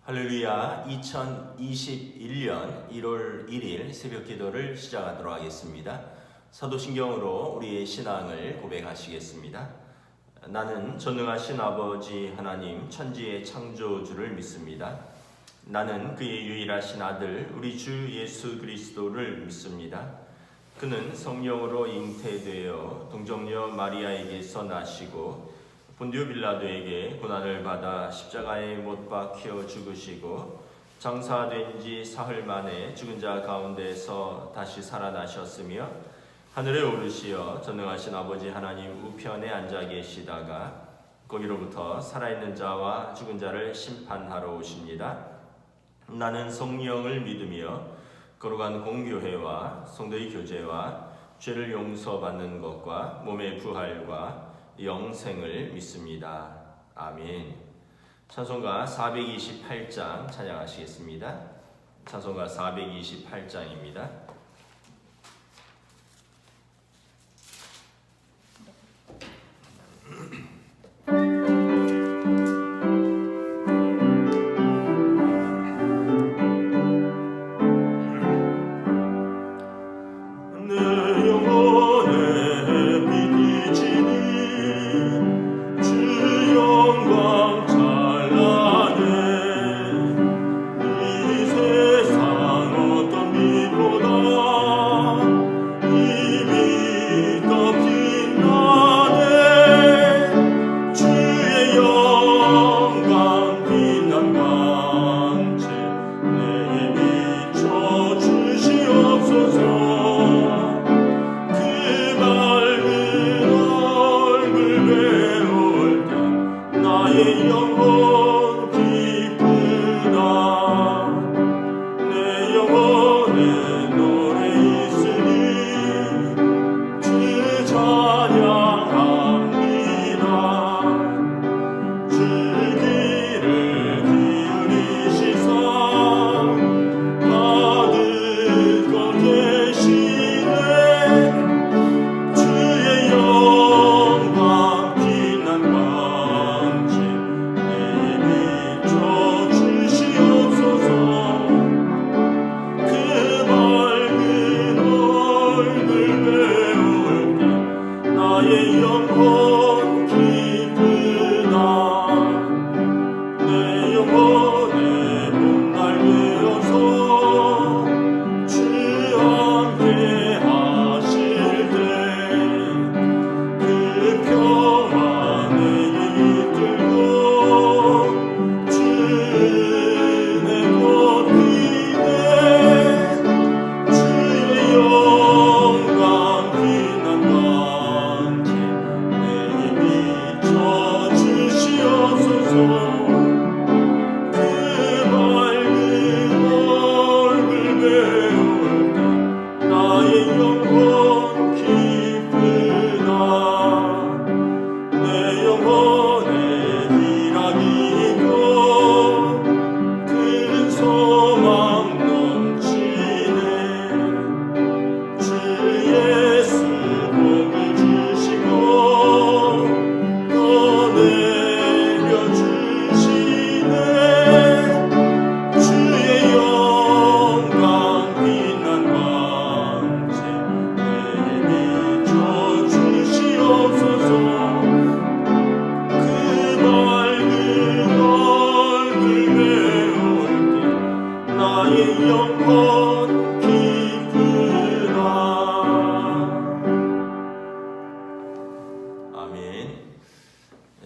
할렐루야. 2021년 1월 1일 새벽 기도를 시작하도록 하겠습니다. 사도신경으로 우리의 신앙을 고백하시겠습니다. 나는 전능하신 아버지 하나님 천지의 창조주를 믿습니다. 나는 그의 유일하신 아들 우리 주 예수 그리스도를 믿습니다. 그는 성령으로 잉태되어 동정녀 마리아에게서 나시고 본디오 빌라도에게 고난을 받아 십자가에 못 박혀 죽으시고 장사된 지 사흘 만에 죽은 자 가운데서 다시 살아나셨으며 하늘에 오르시어 전능하신 아버지 하나님 우편에 앉아 계시다가 거기로부터 살아있는 자와 죽은 자를 심판하러 오십니다. 나는 성령을 믿으며 거룩한 공교회와 성도의 교제와 죄를 용서받는 것과 몸의 부활과 영생을 믿습니다. 아멘. 찬송가 428장 찬양하시겠습니다. 찬송가 428장입니다.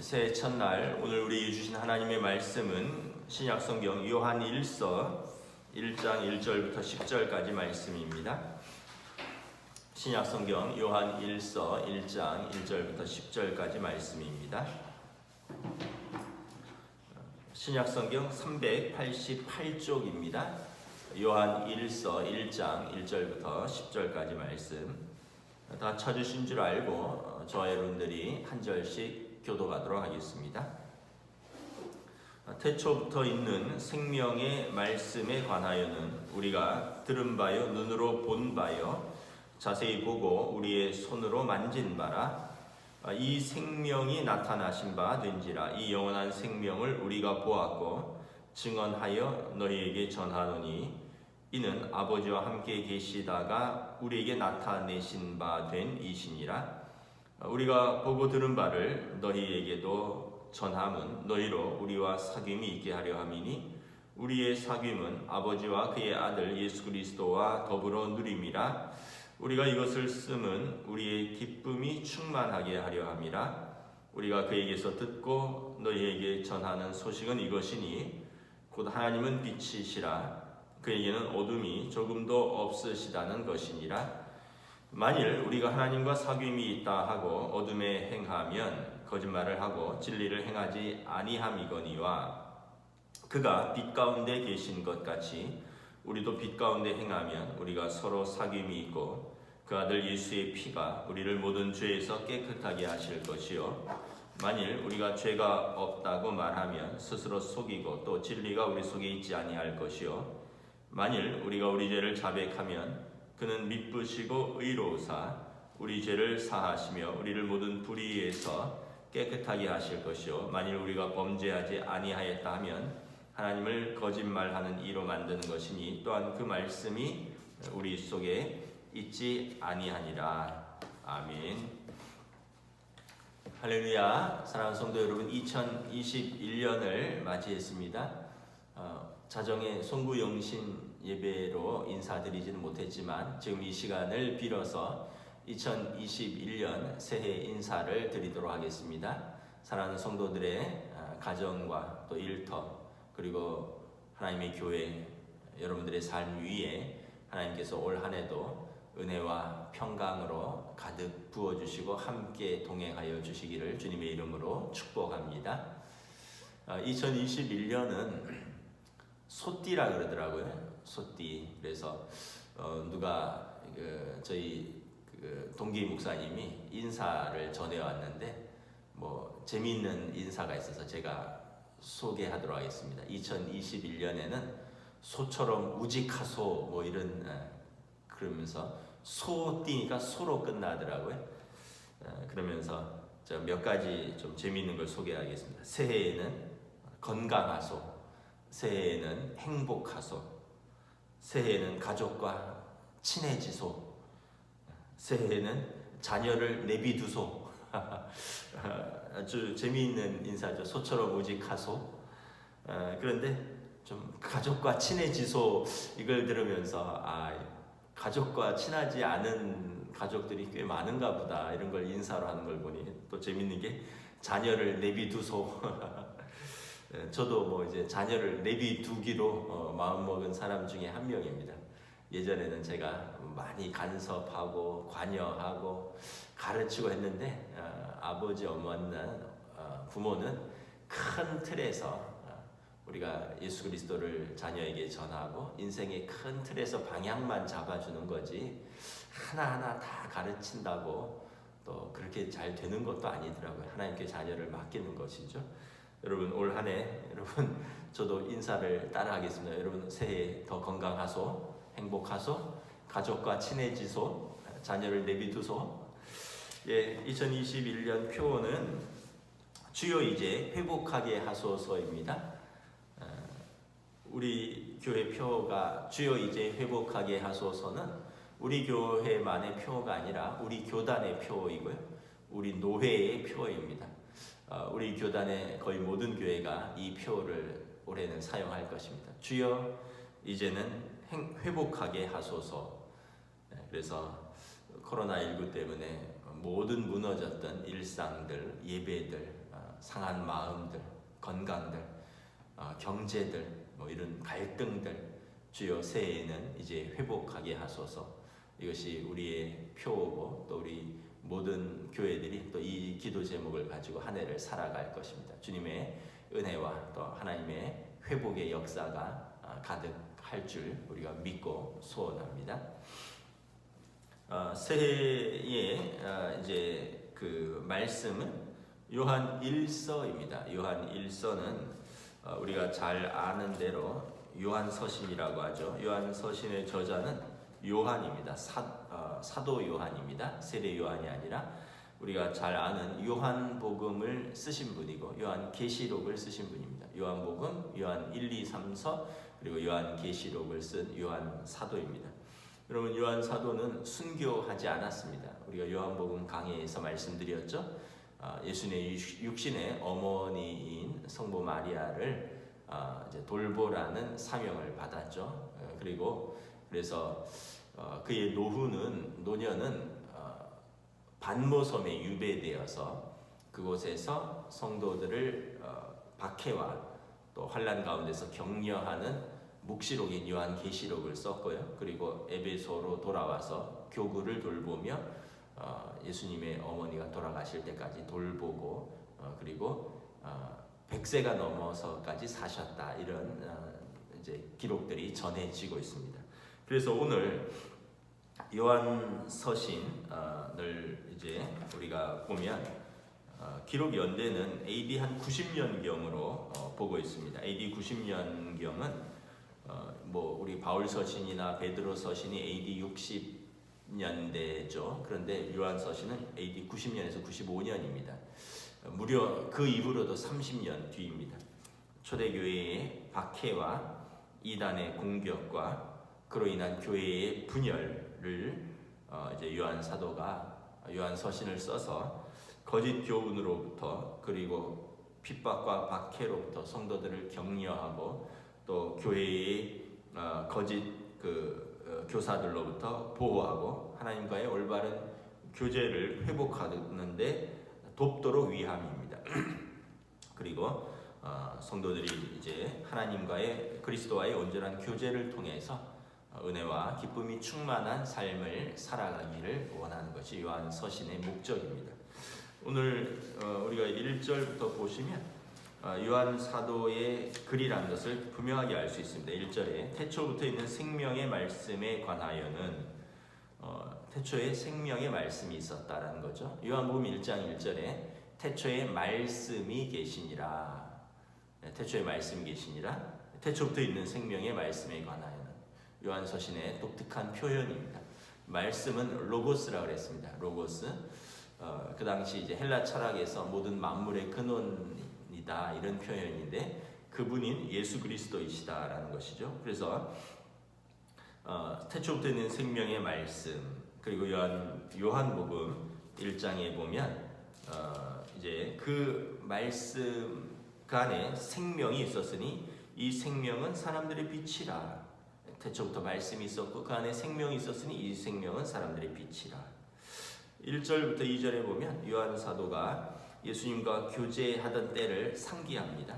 새해 첫날 오늘 우리에게 주신 하나님의 말씀은 신약성경 요한 1서 1장 1절부터 10절까지 말씀입니다. 신약성경 요한 1서 1장 1절부터 10절까지 말씀입니다. 신약성경 388쪽입니다. 요한 1서 1장 1절부터 10절까지 말씀 다 찾으신 줄 알고 저와 여러분들이 한 절씩 교도하도록 하겠습니다. 태초부터 있는 생명의 말씀에 관하여는 우리가 들은 바요 눈으로 본 바요 자세히 보고 우리의 손으로 만진 바라 이 생명이 나타나신 바 된지라. 이 영원한 생명을 우리가 보았고 증언하여 너희에게 전하노니 이는 아버지와 함께 계시다가 우리에게 나타내신 바 된 이시니라. 우리가 보고 들은 바를 너희에게도 전함은 너희로 우리와 사귐이 있게 하려 함이니 우리의 사귐은 아버지와 그의 아들 예수 그리스도와 더불어 누림이라. 우리가 이것을 쓰면 우리의 기쁨이 충만하게 하려 함이라. 우리가 그에게서 듣고 너희에게 전하는 소식은 이것이니 곧 하나님은 빛이시라. 그에게는 어둠이 조금도 없으시다는 것이니라. 만일 우리가 하나님과 사귐이 있다 하고 어둠에 행하면 거짓말을 하고 진리를 행하지 아니함이거니와 그가 빛 가운데 계신 것 같이 우리도 빛 가운데 행하면 우리가 서로 사귐이 있고 그 아들 예수의 피가 우리를 모든 죄에서 깨끗하게 하실 것이요 만일 우리가 죄가 없다고 말하면 스스로 속이고 또 진리가 우리 속에 있지 아니할 것이요 만일 우리가 우리 죄를 자백하면 그는 미쁘시고 의로우사 우리 죄를 사하시며 우리를 모든 불의에서 깨끗하게 하실 것이요 만일 우리가 범죄하지 아니하였다 하면 하나님을 거짓말하는 이로 만드는 것이니 또한 그 말씀이 우리 속에 있지 아니하니라. 아멘. 할렐루야. 사랑하는 성도 여러분, 2021년을 맞이했습니다. 자정에 송구영신 예배로 인사드리지는 못했지만 지금 이 시간을 빌어서 2021년 새해 인사를 드리도록 하겠습니다. 사랑하는 성도들의 가정과 또 일터 그리고 하나님의 교회 여러분들의 삶 위에 하나님께서 올 한 해도 은혜와 평강으로 가득 부어주시고 함께 동행하여 주시기를 주님의 이름으로 축복합니다. 2021년은 소띠라 그러더라고요. 소띠. 그래서 누가 저희 동기 목사님이 인사를 전해왔는데 뭐 재미있는 인사가 있어서 제가 소개하도록 하겠습니다. 2021년에는 소처럼 우직하소 뭐 이런 그러면서 소띠니까 소로 끝나더라고요. 그러면서 제가 몇 가지 좀 재미있는 걸 소개하겠습니다. 새해에는 건강하소, 새해에는 행복하소, 새해에는 가족과 친해지소, 새해에는 자녀를 내비두소. 아주 재미있는 인사죠. 소처럼 우직하소. 그런데 좀 가족과 친해지소 이걸 들으면서 가족과 친하지 않은 가족들이 꽤 많은가 보다 이런 걸 인사로 하는 걸 보니 또 재밌는 게 자녀를 내비두소. 저도 뭐 이제 자녀를 내비두기로 마음먹은 사람 중에 한 명입니다. 예전에는 제가 많이 간섭하고 관여하고 가르치고 했는데 아버지 어머니는 부모는 큰 틀에서 우리가 예수 그리스도를 자녀에게 전하고 인생의 큰 틀에서 방향만 잡아주는 거지 하나하나 다 가르친다고 또 그렇게 잘 되는 것도 아니더라고요. 하나님께 자녀를 맡기는 것이죠. 여러분 올 한 해 여러분 저도 인사를 따라하겠습니다. 여러분 새해 더 건강하소, 행복하소, 가족과 친해지소, 자녀를 내비두소. 2021년 표어는 주여 이제 회복하게 하소서입니다. 우리 교회 표어가 주여 이제 회복하게 하소서는 우리 교회만의 표어가 아니라 우리 교단의 표어이고요. 우리 노회의 표어입니다. 우리 교단의 거의 모든 교회가 이 표어를 올해는 사용할 것입니다. 주여 이제는 회복하게 하소서. 그래서 코로나19 때문에 모든 무너졌던 일상들, 예배들, 상한 마음들, 건강들, 경제들, 뭐 이런 갈등들 주여 새해에는 이제 회복하게 하소서. 이것이 우리의 표어고 또 우리 모든 교회들이 또 이 기도 제목을 가지고 한 해를 살아갈 것입니다. 주님의 은혜와 또 하나님의 회복의 역사가 가득할 줄 우리가 믿고 소원합니다. 새해의 이제 그 말씀은 요한 1서입니다. 요한 1서는 우리가 잘 아는 대로 요한 서신이라고 하죠. 요한 서신의 저자는 요한입니다. 사도 요한입니다. 세례 요한이 아니라 우리가 잘 아는 요한복음을 쓰신 분이고 요한계시록을 쓰신 분입니다. 요한복음, 요한 1, 2, 3서 그리고 요한계시록을 쓴 요한 사도입니다. 여러분, 요한 사도는 순교하지 않았습니다. 우리가 요한복음 강해에서 말씀드렸죠. 예수님의 육신의 어머니인 성모 마리아를 이제 돌보라는 사명을 받았죠. 그래서 그의 노년은 반모섬에 유배되어서 그곳에서 성도들을 박해와 또 환난 가운데서 격려하는 묵시록인 요한계시록을 썼고요. 그리고 에베소로 돌아와서 교구를 돌보며 예수님의 어머니가 돌아가실 때까지 돌보고 그리고 100세가 넘어서까지 사셨다, 이런 이제 기록들이 전해지고 있습니다. 그래서 오늘 요한 서신을 이제 우리가 보면 기록 연대는 AD 한 90년경으로 보고 있습니다. AD 90년경은 우리 바울 서신이나 베드로 서신이 AD 60년대죠. 그런데 요한 서신은 AD 90년에서 95년입니다. 무려 그 이후로도 30년 뒤입니다. 초대교회의 박해와 이단의 공격과 그로 인한 교회의 분열을 이제 요한 사도가 요한 서신을 써서 거짓 교훈으로부터 그리고 핍박과 박해로부터 성도들을 격려하고 또 교회의 거짓 교사들로부터 보호하고 하나님과의 올바른 교제를 회복하는데 돕도록 위함입니다. 그리고 성도들이 이제 하나님과의 그리스도와의 온전한 교제를 통해서 은혜와 기쁨이 충만한 삶을 살아가기를 원하는 것이 요한 서신의 목적입니다. 오늘 우리가 1절부터 보시면 요한 사도의 글이라는 것을 분명하게 알 수 있습니다. 1절에 태초부터 있는 생명의 말씀에 관하여는 태초에 생명의 말씀이 있었다라는 거죠. 요한복음 1장 1절에 태초에 말씀이 계시니라. 태초에 말씀이 계시니라. 태초부터 있는 생명의 말씀에 관하여는 요한 서신의 독특한 표현입니다. 말씀은 로고스라고 그랬습니다. 로고스. 그 당시 이제 헬라 철학에서 모든 만물의 근원이다, 이런 표현인데 그분인 예수 그리스도이시다라는 것이죠. 그래서 태초부터 있는 생명의 말씀, 그리고 요한복음 1장에 보면 이제 그 말씀 간에 생명이 있었으니 이 생명은 사람들의 빛이라. 태초부터 말씀이 있었고 그 안에 생명이 있었으니 이 생명은 사람들의 빛이라. 1절부터 2절에 보면 요한 사도가 예수님과 교제하던 때를 상기합니다.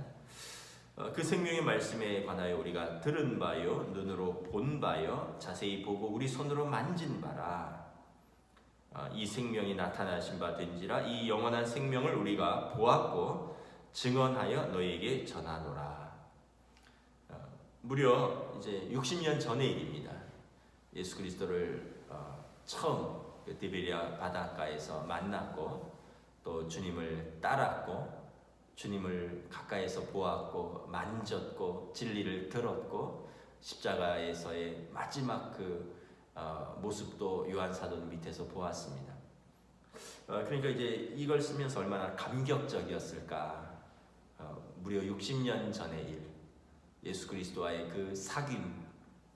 그 생명의 말씀에 관하여 우리가 들은 바요, 눈으로 본 바요, 자세히 보고 우리 손으로 만진 바라. 이 생명이 나타나신 바 된지라. 이 영원한 생명을 우리가 보았고 증언하여 너희에게 전하노라. 무려 이제 60년 전의 일입니다. 예수 그리스도를 처음 디베리아 바닷가에서 만났고 또 주님을 따랐고 주님을 가까이서 보았고 만졌고 진리를 들었고 십자가에서의 마지막 모습도 요한 사도 밑에서 보았습니다. 그러니까 이제 이걸 쓰면서 얼마나 감격적이었을까. 무려 60년 전의 일, 예수 그리스도와의 그 사귐,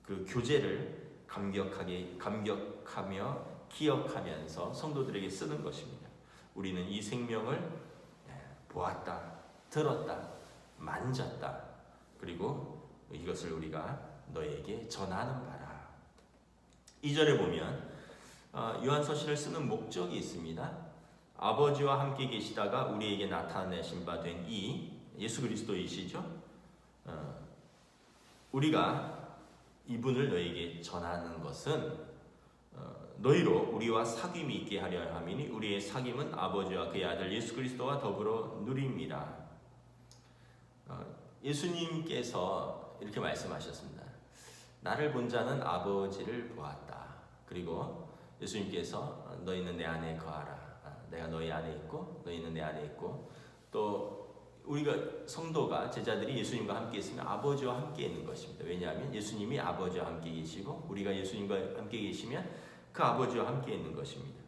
그 교제를 감격하며 기억하면서 성도들에게 쓰는 것입니다. 우리는 이 생명을 보았다, 들었다, 만졌다. 그리고 이것을 우리가 너에게 전하는 바라. 2절에 보면 요한 서신을 쓰는 목적이 있습니다. 아버지와 함께 계시다가 우리에게 나타내신 바 된 이 예수 그리스도이시죠. 우리가 이분을 너에게 전하는 것은 너희로 우리와 사귐이 있게 하려 함이니 우리의 사귐은 아버지와 그의 아들 예수 그리스도와 더불어 누립니다. 예수님께서 이렇게 말씀하셨습니다. 나를 본 자는 아버지를 보았다. 그리고 예수님께서 너희는 내 안에 거하라. 내가 너희 안에 있고 너희는 내 안에 있고, 또 우리가 성도가 제자들이 예수님과 함께 있으면 아버지와 함께 있는 것입니다. 왜냐하면 예수님이 아버지와 함께 계시고 우리가 예수님과 함께 계시면 그 아버지와 함께 있는 것입니다.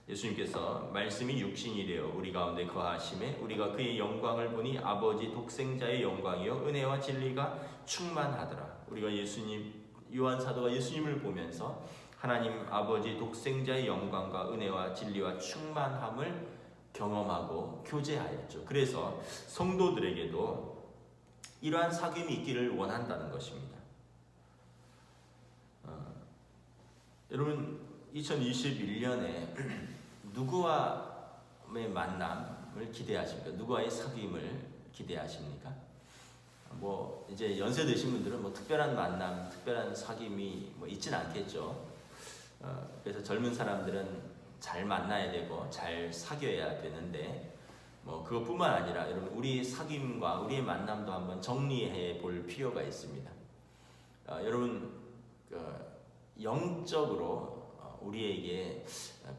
예수님께서 말씀이 육신이 되어 우리 가운데 거하심에 우리가 그의 영광을 보니 아버지 독생자의 영광이요 은혜와 진리가 충만하더라. 우리가 요한 사도가 예수님을 보면서 하나님 아버지 독생자의 영광과 은혜와 진리와 충만함을 경험하고 교제하였죠. 그래서 성도들에게도 이러한 사귐이 있기를 원한다는 것입니다. 여러분 2021년에 누구와의 만남을 기대하십니까? 누구와의 사귐을 기대하십니까? 뭐 이제 연세 드신 분들은 뭐 특별한 만남, 특별한 사귐이 뭐 있진 않겠죠. 그래서 젊은 사람들은 잘 만나야 되고 잘 사귀어야 되는데 뭐 그것뿐만 아니라 여러분 우리의 사귐과 우리의 만남도 한번 정리해 볼 필요가 있습니다. 여러분 영적으로 우리에게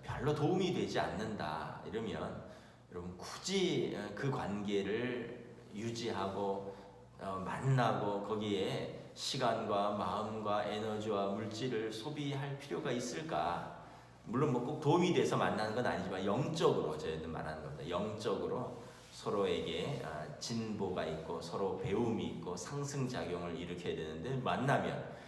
별로 도움이 되지 않는다 이러면 여러분 굳이 그 관계를 유지하고 만나고 거기에 시간과 마음과 에너지와 물질을 소비할 필요가 있을까? 물론 뭐 꼭 도움이 돼서 만나는 건 아니지만 영적으로 저희는 말하는 겁니다. 영적으로 서로에게 진보가 있고 서로 배움이 있고 상승작용을 일으켜야 되는데 만나면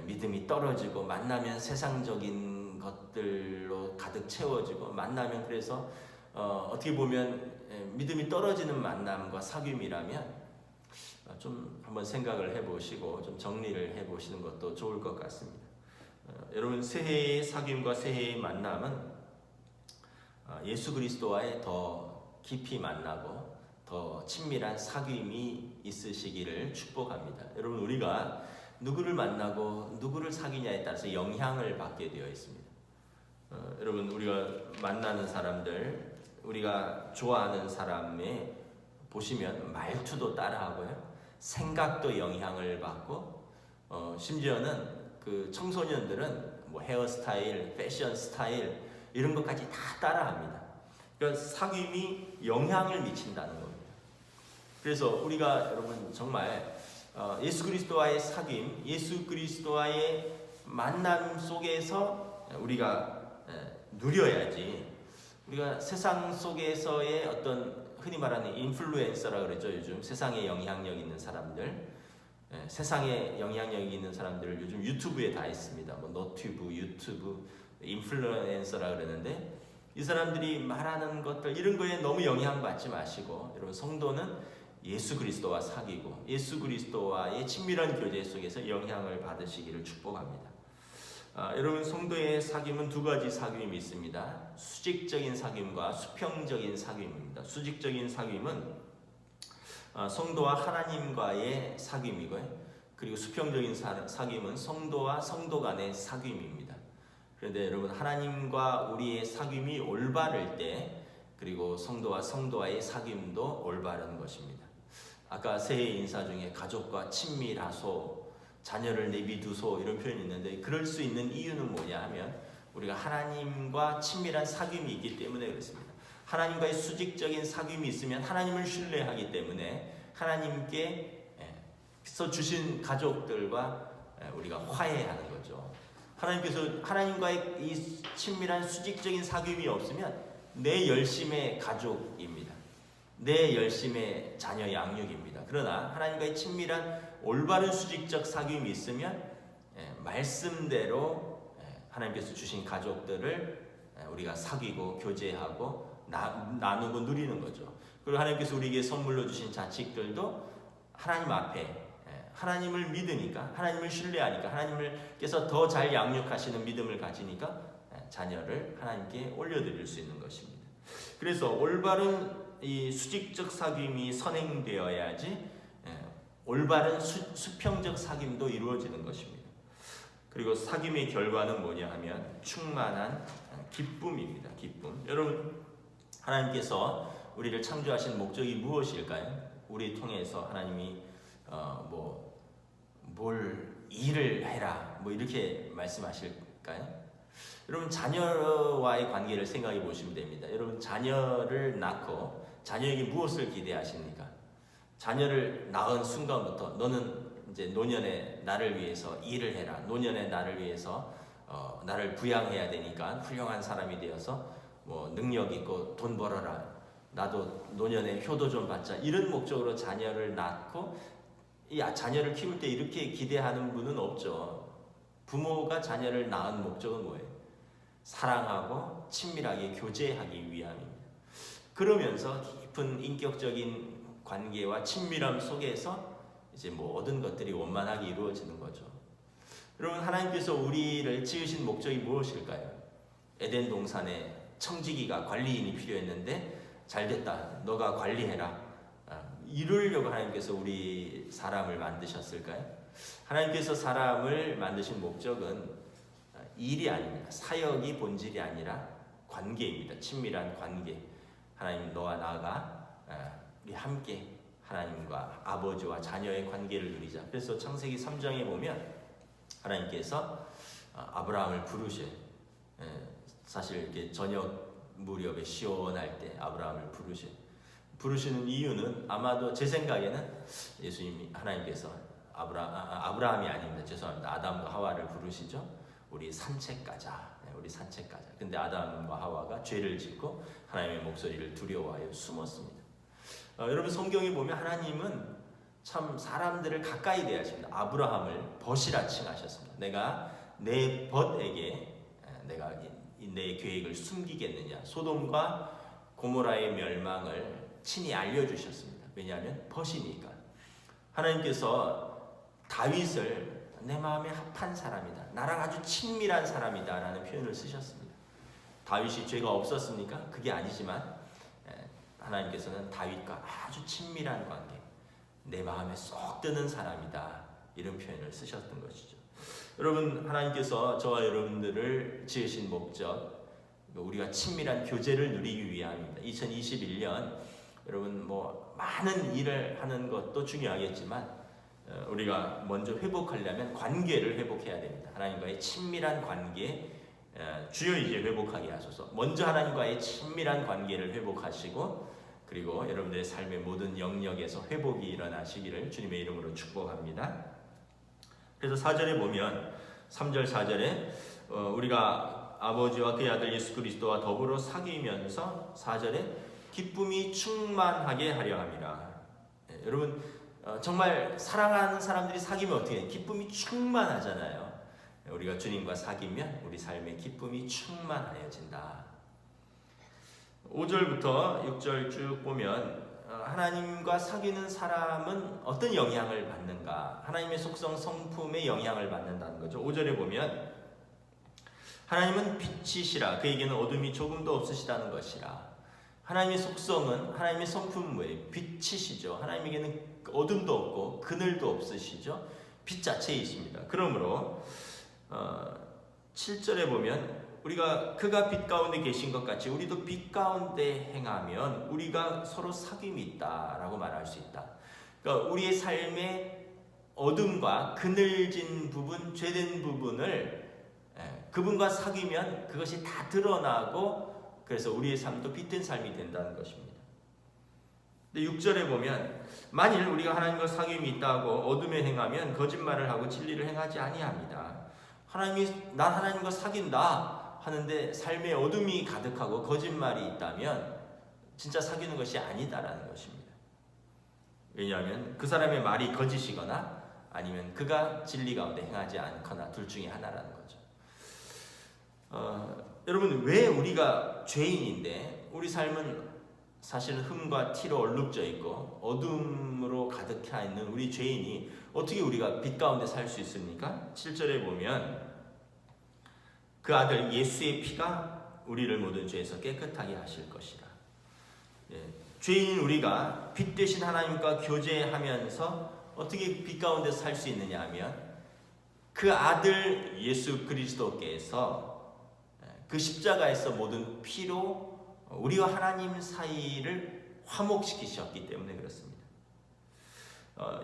믿음이 떨어지고 만나면 세상적인 것들로 가득 채워지고 만나면 그래서 어떻게 보면 믿음이 떨어지는 만남과 사귐이라면 좀 한번 생각을 해보시고 좀 정리를 해보시는 것도 좋을 것 같습니다. 여러분 새해의 사귐과 새해의 만남은 예수 그리스도와의 더 깊이 만나고 더 친밀한 사귐이 있으시기를 축복합니다. 여러분 우리가 누구를 만나고 누구를 사귀냐에 따라서 영향을 받게 되어 있습니다. 여러분 우리가 만나는 사람들, 우리가 좋아하는 사람의 보시면 말투도 따라하고요, 생각도 영향을 받고, 심지어는 그 청소년들은 뭐 헤어스타일, 패션 스타일 이런 것까지 다 따라합니다. 그러니까 사귐이 영향을 미친다는 겁니다. 그래서 우리가 여러분 정말 예수 그리스도와의 사귐, 예수 그리스도와의 만남 속에서 우리가 누려야지. 우리가 세상 속에서의 어떤 흔히 말하는 인플루엔서라 그러죠. 요즘 세상에 영향력 있는 사람들, 세상에 영향력 있는 사람들을 요즘 유튜브에 다 있습니다. 뭐 너튜브, 유튜브, 인플루엔서라 그러는데 이 사람들이 말하는 것들 이런 거에 너무 영향받지 마시고 여러분 성도는 예수 그리스도와 사귀고 예수 그리스도와의 친밀한 교제 속에서 영향을 받으시기를 축복합니다. 여러분 성도의 사귐은 두 가지 사귐이 있습니다. 수직적인 사귐과 수평적인 사귐입니다. 수직적인 사귐은 성도와 하나님과의 사귐이고요. 그리고 수평적인 사귐은 성도와 성도 간의 사귐입니다. 그런데 여러분 하나님과 우리의 사귐이 올바를 때 그리고 성도와 성도와의 사귐도 올바른 것입니다. 아까 새해 인사 중에 가족과 친밀하소, 자녀를 내비두소 이런 표현이 있는데 그럴 수 있는 이유는 뭐냐 하면 우리가 하나님과 친밀한 사귐이 있기 때문에 그렇습니다. 하나님과의 수직적인 사귐이 있으면 하나님을 신뢰하기 때문에 하나님께서 주신 가족들과 우리가 화해하는 거죠. 하나님과의 이 친밀한 수직적인 사귐이 없으면 내 열심의 가족입니다. 내 열심의 자녀 양육입니다. 그러나 하나님과의 친밀한 올바른 수직적 사귐이 있으면 말씀대로 하나님께서 주신 가족들을 우리가 사귀고 교제하고 나누고 누리는 거죠. 그리고 하나님께서 우리에게 선물로 주신 자식들도 하나님 앞에 하나님을 믿으니까, 하나님을 신뢰하니까, 하나님께서 더 잘 양육하시는 믿음을 가지니까 자녀를 하나님께 올려드릴 수 있는 것입니다. 그래서 올바른 이 수직적 사귐이 선행되어야지 올바른 수평적 사귐도 이루어지는 것입니다. 그리고 사귐의 결과는 뭐냐 하면 충만한 기쁨입니다. 기쁨. 여러분 하나님께서 우리를 창조하신 목적이 무엇일까요? 우리 통해서 하나님이 뭘 일을 해라 뭐 이렇게 말씀하실까요? 여러분 자녀와의 관계를 생각해 보시면 됩니다. 여러분 자녀를 낳고 자녀에게 무엇을 기대하십니까? 자녀를 낳은 순간부터 너는 이제 노년에 나를 위해서 일을 해라. 노년에 나를 위해서 나를 부양해야 되니까 훌륭한 사람이 되어서 뭐 능력 있고 돈 벌어라, 나도 노년에 효도 좀 받자, 이런 목적으로 자녀를 낳고 이 자녀를 키울 때 이렇게 기대하는 분은 없죠. 부모가 자녀를 낳은 목적은 뭐예요? 사랑하고 친밀하게 교제하기 위함입니다. 그러면서 깊은 인격적인 관계와 친밀함 속에서 이제 모든 것들이 원만하게 이루어지는 거죠. 여러분, 하나님께서 우리를 지으신 목적이 무엇일까요? 에덴 동산에 청지기가 관리인이 필요했는데 잘됐다, 너가 관리해라, 이루려고 하나님께서 우리 사람을 만드셨을까요? 하나님께서 사람을 만드신 목적은 일이 아닙니다. 사역이 본질이 아니라 관계입니다. 친밀한 관계. 하나님, 너와 나가 우리 함께 하나님과 아버지와 자녀의 관계를 누리자. 그래서 창세기 3장에 보면 하나님께서 아브라함을 부르셔요. 사실 이렇게 저녁 무렵에 시원할 때 아브라함을 부르셔요. 부르시는 이유는 아마도 제 생각에는 예수님이, 하나님께서 아브라함이 아닙니다. 죄송합니다. 아담과 하와를 부르시죠. 우리 산책 가자. 우리 산책 가자. 근데 아담과 하와가 죄를 짓고 하나님의 목소리를 두려워하여 숨었습니다. 여러분, 성경에 보면 하나님은 참 사람들을 가까이 대하십니다. 아브라함을 벗이라 칭하셨습니다. 내가 내 벗에게 내가 내 계획을 숨기겠느냐. 소돔과 고모라의 멸망을 친히 알려주셨습니다. 왜냐하면 벗이니까. 하나님께서 다윗을 내 마음에 합한 사람이다, 나랑 아주 친밀한 사람이다 라는 표현을 쓰셨습니다. 다윗이 죄가 없었습니까? 그게 아니지만 하나님께서는 다윗과 아주 친밀한 관계, 내 마음에 쏙 드는 사람이다, 이런 표현을 쓰셨던 것이죠. 여러분, 하나님께서 저와 여러분들을 지으신 목적, 우리가 친밀한 교제를 누리기 위함입니다. 2021년 여러분, 많은 일을 하는 것도 중요하겠지만 우리가 먼저 회복하려면 관계를 회복해야 됩니다. 하나님과의 친밀한 관계, 주여 이제 회복하게 하소서. 먼저 하나님과의 친밀한 관계를 회복하시고, 그리고 여러분들의 삶의 모든 영역에서 회복이 일어나시기를 주님의 이름으로 축복합니다. 그래서 4절에 보면, 3절 4절에 우리가 아버지와 그의 아들 예수 그리스도와 더불어 사귀면서 4절에 기쁨이 충만하게 하려 함이라. 여러분, 정말 사랑하는 사람들이 사귀면 어떻게 해요? 기쁨이 충만하잖아요. 우리가 주님과 사귀면 우리 삶의 기쁨이 충만하여진다. 5절부터 6절 쭉 보면 하나님과 사귀는 사람은 어떤 영향을 받는가? 하나님의 속성 성품의 영향을 받는다는 거죠. 5절에 보면 하나님은 빛이시라, 그에게는 어둠이 조금도 없으시다는 것이라. 하나님의 속성은, 하나님의 성품은 뭐예요? 빛이시죠. 하나님에게는 어둠도 없고 그늘도 없으시죠. 빛 자체이십니다. 그러므로 7절에 보면 우리가 그가 빛 가운데 계신 것 같이 우리도 빛 가운데 행하면 우리가 서로 사귐이 있다라고 말할 수 있다. 그러니까 우리의 삶의 어둠과 그늘진 부분, 죄된 부분을 그분과 사귀면 그것이 다 드러나고, 그래서 우리의 삶도 빛된 삶이 된다는 것입니다. 근데 6절에 보면 만일 우리가 하나님과 사귐이 있다고 어둠에 행하면 거짓말을 하고 진리를 행하지 아니합니다. 난 하나님과 사귄다 하는데 삶에 어둠이 가득하고 거짓말이 있다면 진짜 사귀는 것이 아니다라는 것입니다. 왜냐하면 그 사람의 말이 거짓이거나 아니면 그가 진리 가운데 행하지 않거나 둘 중에 하나라는 거죠. 여러분, 왜 우리가 죄인인데 우리 삶은 사실은 흠과 티로 얼룩져 있고 어둠으로 가득해 있는 우리 죄인이 어떻게 우리가 빛 가운데 살 수 있습니까? 7절에 보면 그 아들 예수의 피가 우리를 모든 죄에서 깨끗하게 하실 것이라. 죄인인 우리가 빛 되신 하나님과 교제하면서 어떻게 빛 가운데 살 수 있느냐 하면 그 아들 예수 그리스도께서 그 십자가에서 모든 피로 우리와 하나님 사이를 화목시키셨기 때문에 그렇습니다.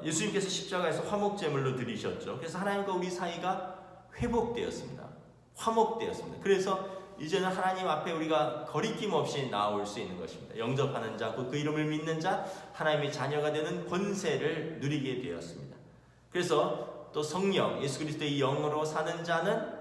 예수님께서 십자가에서 화목제물로 드리셨죠. 그래서 하나님과 우리 사이가 회복되었습니다. 화목되었습니다. 그래서 이제는 하나님 앞에 우리가 거리낌 없이 나올 수 있는 것입니다. 영접하는 자, 그 이름을 믿는 자, 하나님의 자녀가 되는 권세를 누리게 되었습니다. 그래서 또 성령, 예수 그리스도의 영으로 사는 자는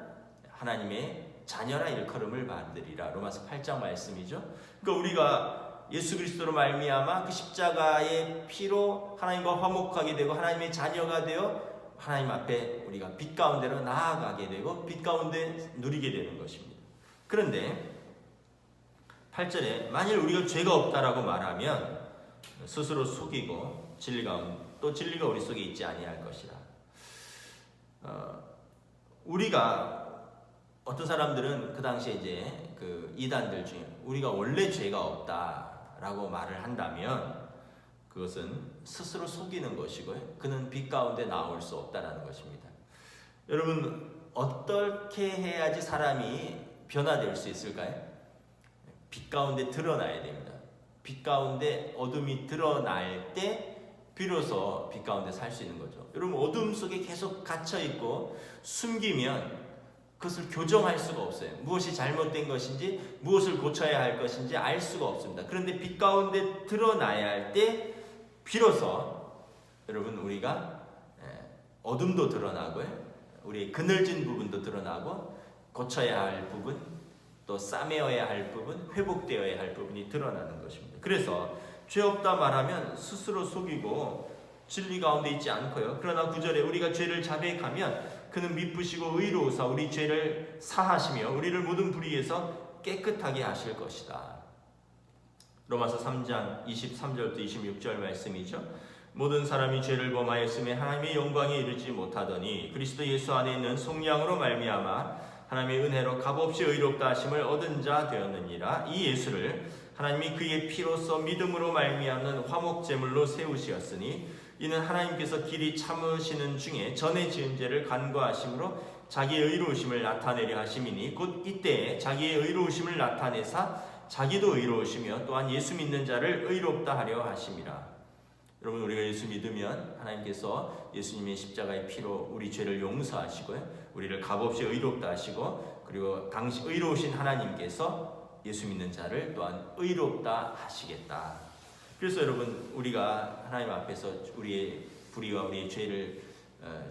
하나님의 자녀라 일컬음을 받으리라. 로마서 8장 말씀이죠. 그러니까 우리가 예수 그리스도로 말미암아 그 십자가의 피로 하나님과 화목하게 되고 하나님의 자녀가 되어 하나님 앞에 우리가 빛 가운데로 나아가게 되고 빛 가운데 누리게 되는 것입니다. 그런데 8절에 만일 우리가 죄가 없다라고 말하면 스스로 속이고 진리가 우리 속에 있지 아니할 것이라. 우리가 어떤 사람들은 그 당시에 이제 그 이단들 중에 우리가 원래 죄가 없다라고 말을 한다면 그것은 스스로 속이는 것이고요. 그는 빛 가운데 나올 수 없다라는 것입니다. 여러분 어떻게 해야지 사람이 변화될 수 있을까요? 빛 가운데 드러나야 됩니다. 빛 가운데 어둠이 드러날 때 비로소 빛 가운데 살 수 있는 거죠. 여러분 어둠 속에 계속 갇혀 있고 숨기면 그것을 교정할 수가 없어요. 무엇이 잘못된 것인지 무엇을 고쳐야 할 것인지 알 수가 없습니다. 그런데 빛 가운데 드러나야 할 때 비로소 여러분 우리가 어둠도 드러나고요. 우리의 그늘진 부분도 드러나고 고쳐야 할 부분 또 싸매어야 할 부분 회복되어야 할 부분이 드러나는 것입니다. 그래서 죄 없다 말하면 스스로 속이고 진리 가운데 있지 않고요. 그러나 9절에 우리가 죄를 자백하면 그는 미쁘시고 의로우사 우리 죄를 사하시며 우리를 모든 불의에서 깨끗하게 하실 것이다. 로마서 3장 23절부터 26절 말씀이죠. 모든 사람이 죄를 범하였음에 하나님의 영광에 이르지 못하더니 그리스도 예수 안에 있는 속량으로 말미암아 하나님의 은혜로 값없이 의롭다 하심을 얻은 자 되었느니라. 이 예수를 하나님이 그의 피로써 믿음으로 말미암는 화목제물로 세우시었으니 이는 하나님께서 길이 참으시는 중에 전에 지은 죄를 간과하심으로 자기의 의로우심을 나타내려 하심이니 곧 이때에 자기의 의로우심을 나타내사 자기도 의로우시며 또한 예수 믿는 자를 의롭다 하려 하심이라. 여러분 우리가 예수 믿으면 하나님께서 예수님의 십자가의 피로 우리 죄를 용서하시고요. 우리를 값없이 의롭다 하시고 그리고 당시 의로우신 하나님께서 예수 믿는 자를 또한 의롭다 하시겠다. 그래서 여러분 우리가 하나님 앞에서 우리의 불의와 우리의 죄를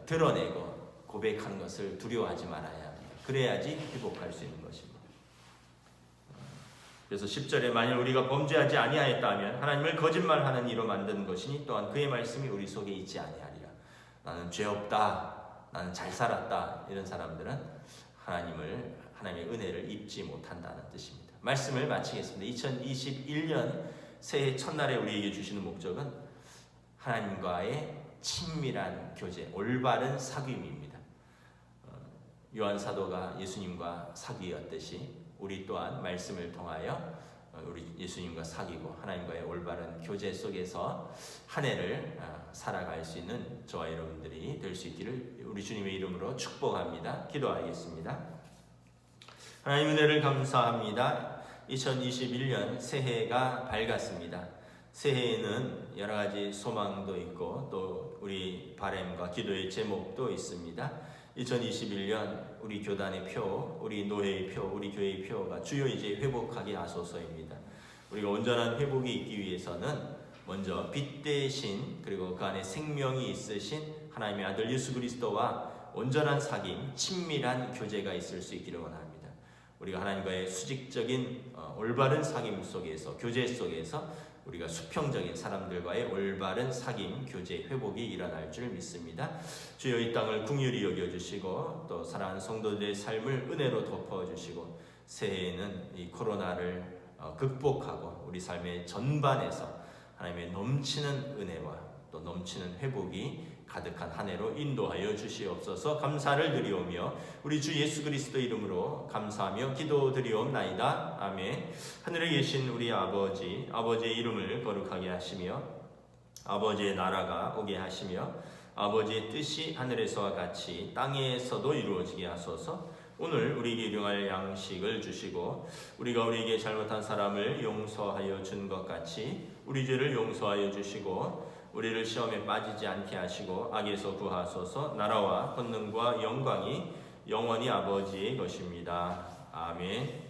드러내고 고백하는 것을 두려워하지 말아야 합니다. 그래야지 회복할 수 있는 것입니다. 그래서 10절에 만일 우리가 범죄하지 아니하였다면 하나님을 거짓말하는 이로 만드는 것이니 또한 그의 말씀이 우리 속에 있지 아니하리라. 나는 죄 없다. 나는 잘 살았다. 이런 사람들은 하나님의 은혜를 입지 못한다는 뜻입니다. 말씀을 마치겠습니다. 2021년 새해 첫날에 우리에게 주시는 목적은 하나님과의 친밀한 교제, 올바른 사귐입니다. 요한 사도가 예수님과 사귀었듯이 우리 또한 말씀을 통하여 우리 예수님과 사귀고 하나님과의 올바른 교제 속에서 한 해를 살아갈 수 있는 저와 여러분들이 될 수 있기를 우리 주님의 이름으로 축복합니다. 기도하겠습니다. 하나님 은혜를 감사합니다. 2021년 새해가 밝았습니다. 새해에는 여러 가지 소망도 있고 또 우리 바람과 기도의 제목도 있습니다. 2021년 우리 교단의 표, 우리 노회의 표, 우리 교회의 표가 주여 이제 회복하게 하소서입니다. 우리가 온전한 회복이 있기 위해서는 먼저 빛 대신 그리고 그 안에 생명이 있으신 하나님의 아들 예수 그리스도와 온전한 사귐, 친밀한 교제가 있을 수 있기를 원합니다. 우리가 하나님과의 수직적인 올바른 사귐 속에서 교제 속에서 우리가 수평적인 사람들과의 올바른 사귐, 교제, 회복이 일어날 줄 믿습니다. 주여 이 땅을 긍휼히 여겨주시고 또 사랑하는 성도들의 삶을 은혜로 덮어주시고 새해에는 이 코로나를 극복하고 우리 삶의 전반에서 하나님의 넘치는 은혜와 또 넘치는 회복이 가득한 한 해로 인도하여 주시옵소서. 감사를 드리오며 우리 주 예수 그리스도 이름으로 감사하며 기도드리옵나이다. 아멘. 하늘에 계신 우리 아버지, 아버지의 이름을 거룩하게 하시며 아버지의 나라가 오게 하시며 아버지의 뜻이 하늘에서와 같이 땅에서도 이루어지게 하소서. 오늘 우리에게 일용할 양식을 주시고 우리가 우리에게 잘못한 사람을 용서하여 준 것 같이 우리 죄를 용서하여 주시고 우리를 시험에 빠지지 않게 하시고 악에서 구하소서. 나라와 권능과 영광이 영원히 아버지의 것입니다. 아멘.